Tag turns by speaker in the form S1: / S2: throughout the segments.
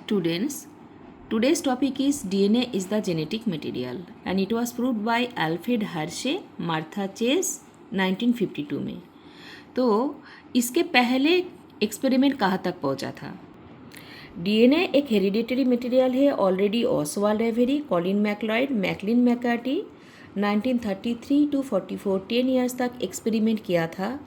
S1: Students, today's topic is DNA is the genetic material and it was proved by Alfred Hershey, Martha Chase 1952 में। तो इसके पहले experiment कहाँ तक पहुँचा था? डीएनए एक हेरिडिटरी मटेरियल है। Already Oswald Avery, Colin MacLeod, McLean McCarthy 1933 to 44 10 years तक एक्सपेरिमेंट किया था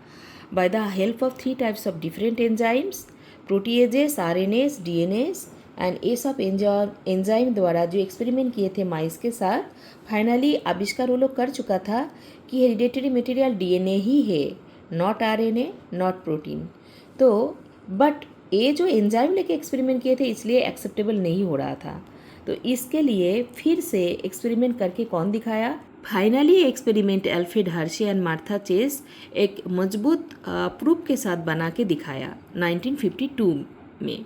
S1: by the help of 3 types of different enzymes, proteases, RNS, DNS and ये सब एंजाइम द्वारा जो एक्सपेरिमेंट किए थे माइस के साथ, फाइनली आविष्कार वो लोग कर चुका था कि हेरिडिटरी मटेरियल डीएनए ही है, नॉट आरएनए, नॉट प्रोटीन। तो बट ये जो एंजाइम लेके एक्सपेरिमेंट किए थे इसलिए एक्सेप्टेबल नहीं हो रहा था। तो इसके लिए फिर से एक्सपेरिमेंट करके कौन दिखाया? Finally experiment Alfred Hershey and Martha Chase एक मजबूत प्रूफ के साथ बना के दिखाया 1952 में।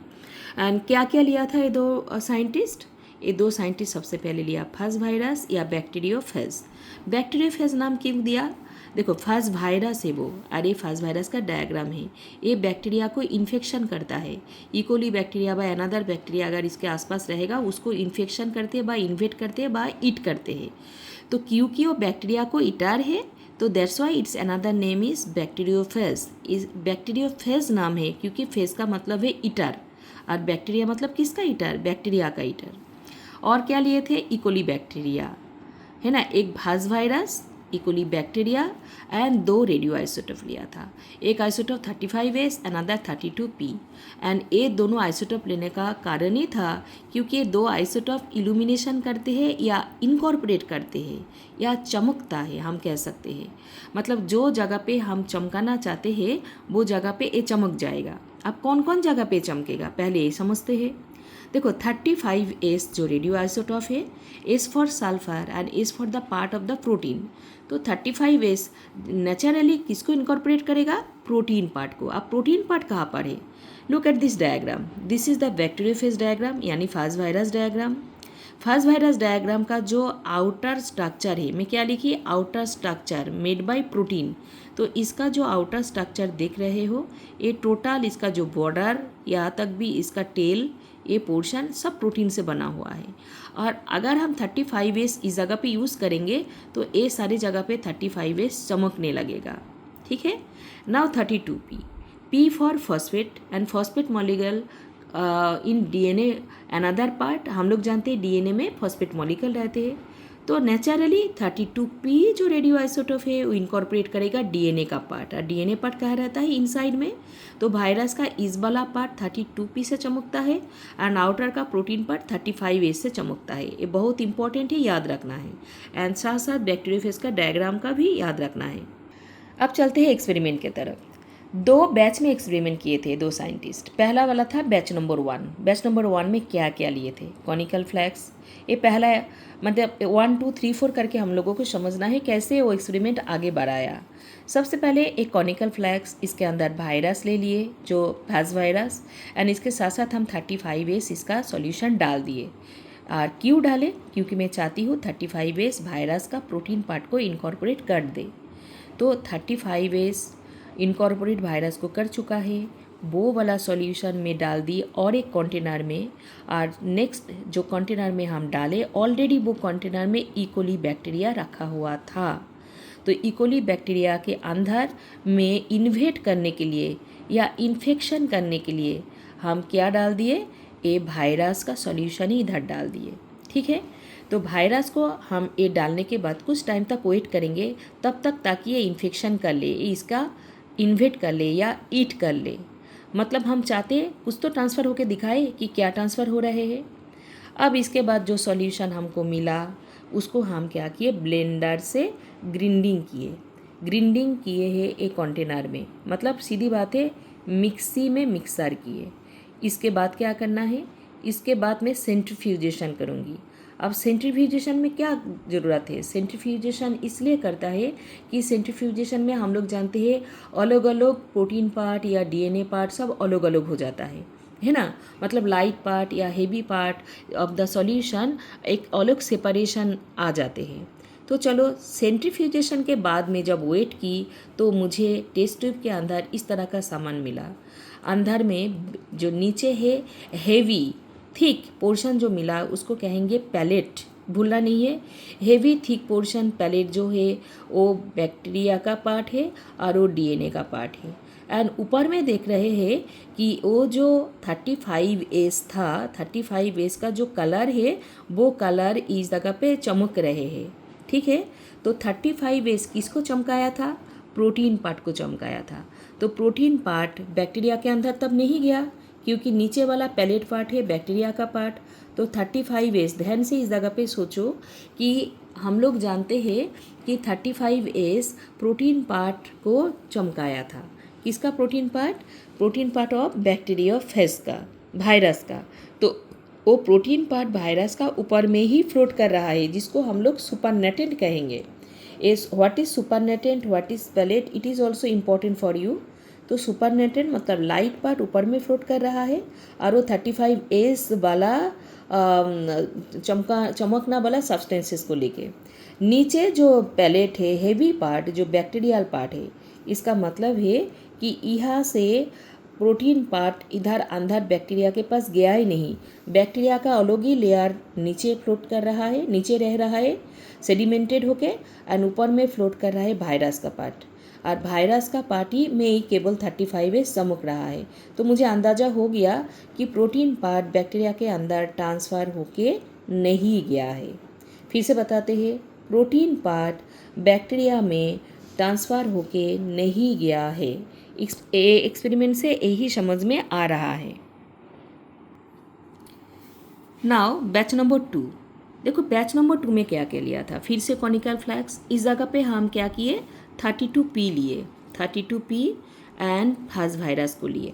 S1: एंड क्या क्या लिया था ये दो साइंटिस्ट? सबसे पहले लिया फाज वायरस या बैक्टीरियोफेज। बैक्टीरियोफेज नाम क्यों दिया? देखो, फाज वायरस है वो, अरे फाज वायरस का डायग्राम है। ये बैक्टीरिया को इन्फेक्शन करता है। इकोली बैक्टीरिया बा अनदर बैक्टीरिया अगर इसके आसपास रहेगा उसको इन्फेक्शन करते हैं, बा इन्वेट करते हैं, बा ईट करते हैं। तो क्योंकि वो बैक्टीरिया को ईटर है तो that's why it's another name is bacteriophage. इस बैक्टीरियोफेज नाम है क्योंकि फेज का मतलब है ईटर और बैक्टीरिया मतलब किसका ईटर? बैक्टीरिया का ईटर। और क्या लिए थे? इकोली बैक्टीरिया है ना, एक भाज virus, E. coli bacteria and 2 radio isotope लिया था। एक isotope 35S, another 32P। And ये दोनों आइसोटोप लेने का कारण ही था क्योंकि ये 2 आइसोटोप इल्यूमिनेशन करते हैं या इनकॉर्पोरेट करते हैं या चमकता है, हम कह सकते हैं। मतलब जो जगह पे हम चमकाना चाहते हैं वो जगह पे ये चमक जाएगा। अब कौन कौन जगह पे चमकेगा पहले ये समझते हैं। देखो, 35S जो रेडियो आइसोटोप है, S for sulphur and S for the part of the protein. तो 35S नेचुरली किसको इनकॉर्पोरेट करेगा? प्रोटीन पार्ट को। अब प्रोटीन पार्ट कहाँ पर है? Look at this diagram. This is the bacteriophage diagram यानी फाज वायरस डायग्राम। फाज वायरस डायग्राम का जो आउटर स्ट्रक्चर है, मैं क्या लिखी? Outer structure made by protein. तो इसका जो आउटर स्ट्रक्चर देख रहे हो, ये टोटल इसका जो बॉर्डर यहाँ तक भी इसका टेल, ये पोर्शन सब प्रोटीन से बना हुआ है। और अगर हम 35S इस जगह पे यूज़ करेंगे तो ये सारी जगह पे 35S चमकने लगेगा। ठीक है। Now 32P, P for phosphate and phosphate molecule in DNA another part. हम लोग जानते हैं डीएनए में फॉस्फेट मॉलिक्यूल रहते हैं। तो नेचुरली 32P जो रेडियो आइसोटोप है वो इनकॉर्पोरेट करेगा डीएनए का पार्ट। और डीएनए पार्ट कहाँ रहता है? इनसाइड में। तो वायरस का इस वाला पार्ट 32P से चमकता है एंड आउटर का प्रोटीन पार्ट 35S से चमकता है। ये बहुत इंपॉर्टेंट है, याद रखना है। एंड साथ साथ बैक्टीरियोफेज का डायग्राम का भी याद रखना है। अब चलते हैं एक्सपेरिमेंट की तरफ। 2 बैच में एक्सपेरिमेंट किए थे 2 साइंटिस्ट। पहला वाला था बैच नंबर 1। बैच नंबर 1 में क्या क्या लिए थे? Conical flasks. ये पहला मतलब 1 2 3 4 करके हम लोगों को समझना है कैसे वो एक्सपेरिमेंट आगे बढ़ाया। सबसे पहले एक कॉनिकल फ्लैक्स, इसके अंदर वायरस ले लिए जो फाज वायरस, एंड इसके साथ साथ हम 35S इसका सॉल्यूशन डाल दिए। और क्यों डाले? क्योंकि मैं चाहती हूँ 35S वायरस का प्रोटीन पार्ट को इनकॉर्पोरेट कर दे। तो 35S इनकॉर्पोरेट वायरस को कर चुका है, वो वाला सॉल्यूशन में डाल दी और एक कंटेनर में। और नेक्स्ट जो कंटेनर में हम डाले, ऑलरेडी वो कंटेनर में इकोली बैक्टीरिया रखा हुआ था। तो इकोली बैक्टीरिया के अंदर में इन्वेट करने के लिए या इन्फेक्शन करने के लिए हम क्या डाल दिए? ये वायरस का सॉल्यूशन ही इधर डाल दिए। ठीक है। तो वायरस को हम ये डालने के बाद कुछ टाइम तक वेट करेंगे तब तक ताकि ये इन्फेक्शन कर ले, इसका इन्वेट कर ले या ईट कर ले। मतलब हम चाहते कुछ तो ट्रांसफ़र होके दिखाए कि क्या ट्रांसफ़र हो रहे हैं। अब इसके बाद जो सॉल्यूशन हमको मिला उसको हम क्या किए? ब्लेंडर से ग्राइंडिंग किए हैं एक कंटेनर में। मतलब सीधी बात है, मिक्सी में मिक्सर किए। इसके बाद क्या करना है? इसके बाद मैं सेंट्रीफ्यूजेशन करूँगी। अब सेंट्रीफ्यूजेशन में क्या ज़रूरत है? सेंट्रीफ्यूजेशन इसलिए करता है कि सेंट्रीफ्यूजेशन में हम लोग जानते हैं अलग अलग प्रोटीन पार्ट या डीएनए पार्ट सब अलग अलग हो जाता है ना। मतलब लाइट पार्ट या heavy part of the solution एक अलग सेपरेशन आ जाते हैं। तो चलो, सेंट्रीफ्यूजेशन के बाद में जब वेट की तो मुझे टेस्ट ट्यूब के अंदर इस तरह का सामान मिला। अंदर में जो नीचे है हेवी थिक पोर्शन जो मिला उसको कहेंगे पैलेट, भूलना नहीं है। हेवी थिक पोर्शन पैलेट जो है वो बैक्टीरिया का पार्ट है और वो डीएनए का पार्ट है। एंड ऊपर में देख रहे हैं कि वो जो 35S था, 35S का जो कलर है वो कलर इस जगह पे चमक रहे हैं, ठीक है। तो 35S किसको चमकाया था? प्रोटीन पार्ट को चमकाया था। तो प्रोटीन पार्ट बैक्टीरिया के अंदर तब नहीं गया क्योंकि नीचे वाला पैलेट पार्ट है बैक्टीरिया का पार्ट। तो 35S, ध्यान से इस जगह पे सोचो कि हम लोग जानते हैं कि 35S प्रोटीन पार्ट को चमकाया था। किसका protein part? Protein part of bacteria phase का, वायरस का। तो वो प्रोटीन पार्ट वायरस का ऊपर में ही फ्लोट कर रहा है, जिसको हम लोग सुपरनेटेंट कहेंगे। इस what is supernatant, what is pellet, it is also important for you. तो सुपरनेटेंट मतलब लाइट पार्ट ऊपर में फ्लोट कर रहा है और वो 35S वाला चमकना वाला सब्सटेंसेस को लेके। नीचे जो पैलेट है, हेवी पार्ट जो बैक्टीरियल पार्ट है, इसका मतलब है कि यहाँ से प्रोटीन पार्ट इधर अंदर बैक्टीरिया के पास गया ही नहीं। बैक्टीरिया का अलग ही लेयर नीचे फ्लोट कर रहा है, नीचे रह रहा है सेडिमेंटेड होके, और ऊपर में फ्लोट कर रहा है वायरस का पार्ट। और वायरस का पार्ट ही में ही केवल 35S चमक रहा है। तो मुझे अंदाज़ा हो गया कि प्रोटीन पार्ट बैक्टीरिया के अंदर ट्रांसफ़र होके नहीं गया है। फिर से बताते हैं, प्रोटीन पार्ट बैक्टीरिया में ट्रांसफ़र होके नहीं गया है। एक्सपेरिमेंट से यही समझ में आ रहा है। नाउ बैच नंबर 2, देखो बैच नंबर 2 में क्या क्या लिया था। फिर से कॉनिकल फ्लैक्स, इस जगह पे हम क्या किए, 32P लिए, 32P एंड फज वायरस को लिए।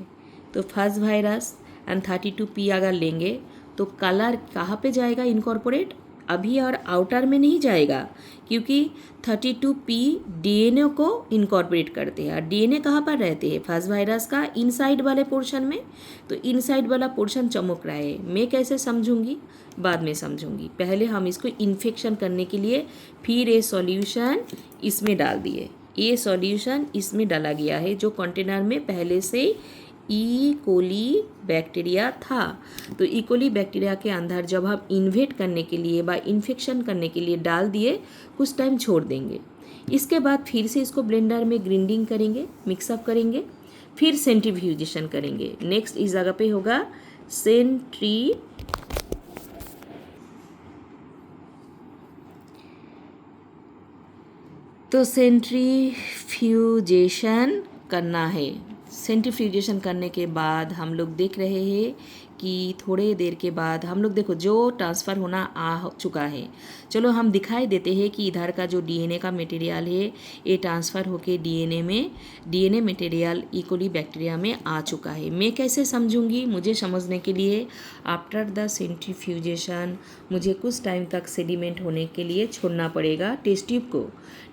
S1: तो फज वायरस एंड 32P अगर लेंगे तो कलर कहाँ पे जाएगा इनकॉर्पोरेट? अभी और आउटर में नहीं जाएगा क्योंकि 32P डीएनए को इनकॉर्पोरेट करते हैं। और डीएनए कहाँ पर रहते हैं? फज वायरस का इनसाइड वाले पोर्शन में। तो इनसाइड वाला पोर्शन चमक रहा है। मैं कैसे समझूंगी? बाद में समझूंगी। पहले हम इसको इन्फेक्शन करने के लिए फिर ये सॉल्यूशन इसमें डाल दिए। ये सॉल्यूशन इसमें डाला गया है जो कंटेनर में पहले से ई कोली बैक्टीरिया था। तो ई कोली बैक्टीरिया के अंदर जब हम इन्वेट करने के लिए व इन्फेक्शन करने के लिए डाल दिए, कुछ टाइम छोड़ देंगे। इसके बाद फिर से इसको ब्लेंडर में ग्राइंडिंग करेंगे, मिक्सअप करेंगे, फिर सेंट्रीफ्यूजेशन करेंगे। नेक्स्ट इस जगह पे होगा सेंट्रीफ्यूजेशन करना है। सेंट्रीफ्यूजेशन करने के बाद हम लोग देख रहे हैं कि थोड़े देर के बाद हम लोग देखो जो ट्रांसफ़र होना आ चुका है। चलो हम दिखाई देते हैं कि इधर का जो डीएनए का मटेरियल है ये ट्रांसफ़र होके डीएनए मटेरियल ई कोली बैक्टीरिया में आ चुका है। मैं कैसे समझूंगी? मुझे समझने के लिए आफ्टर द सेंट्रीफ्यूजेशन मुझे कुछ टाइम तक सेडिमेंट होने के लिए छोड़ना पड़ेगा टेस्ट ट्यूब को।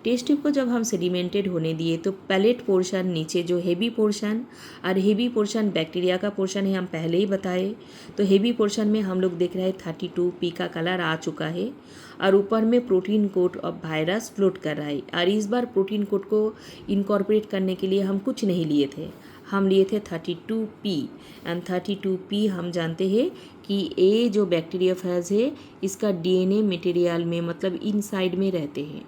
S1: टेस्ट ट्यूब को जब हम सेडिमेंटेड होने दिए तो पैलेट पोर्शन नीचे जो हेवी पोर्शन और हेवी पोर्शन बैक्टीरिया का पोर्शन है, हम पहले ही बताए। तो हेवी पोर्शन में हम लोग देख रहे हैं 32P का कलर आ चुका है और ऊपर में protein coat of virus float कर रहा है। और इस बार प्रोटीन कोट को इनकॉर्पोरेट करने के लिए हम कुछ नहीं लिए थे, हम लिए थे 32P। एंड 32P हम जानते हैं कि ये जो बैक्टीरिया फेज है इसका डीएनए मटेरियल में मतलब इनसाइड में रहते हैं।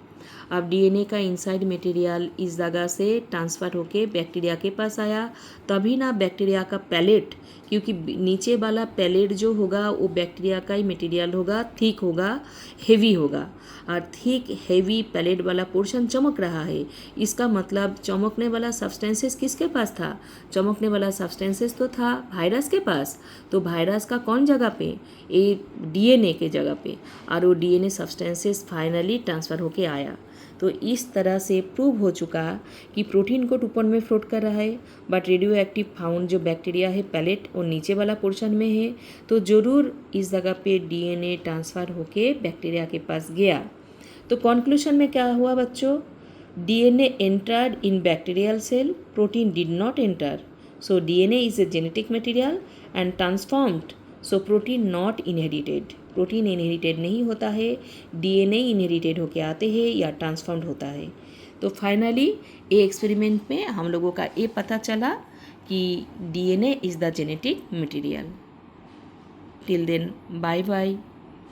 S1: अब डीएनए का इनसाइड मटेरियल इस जगह से ट्रांसफ़र होके बैक्टीरिया के पास आया, तभी ना बैक्टीरिया का पैलेट, क्योंकि नीचे वाला पैलेट जो होगा वो बैक्टीरिया का ही मटेरियल होगा, थिक होगा, हेवी होगा। और थिक हेवी पैलेट वाला पोर्शन चमक रहा है। इसका मतलब चमकने वाला सब्सटेंसेस किसके पास था? चमकने वाला सब्सटेंसेस तो था वायरस के पास। तो वायरस का कौन जगह पे? ये डीएनए के जगह पे। और वो डीएनए सब्सटेंसेस फाइनली ट्रांसफ़र होके आया। तो इस तरह से प्रूव हो चुका कि प्रोटीन कोट ऊपर में फ्लोट कर रहा है बट रेडियो एक्टिव फाउंड जो बैक्टीरिया है पैलेट और नीचे वाला पोर्शन में है। तो ज़रूर इस जगह पे डीएनए ट्रांसफ़र होके बैक्टीरिया के पास गया। तो कंक्लूजन में क्या हुआ बच्चों? DNA entered in bacterial cell, protein did not enter. So DNA is a genetic material and transformed, so protein not inherited. Protein inherited नहीं होता है, डीएनए इनहेरिटेड होके आते हैं या ट्रांसफॉर्म्ड होता है। तो फाइनली ये एक्सपेरिमेंट में हम लोगों का ये पता चला कि DNA is the genetic material. Till then bye bye.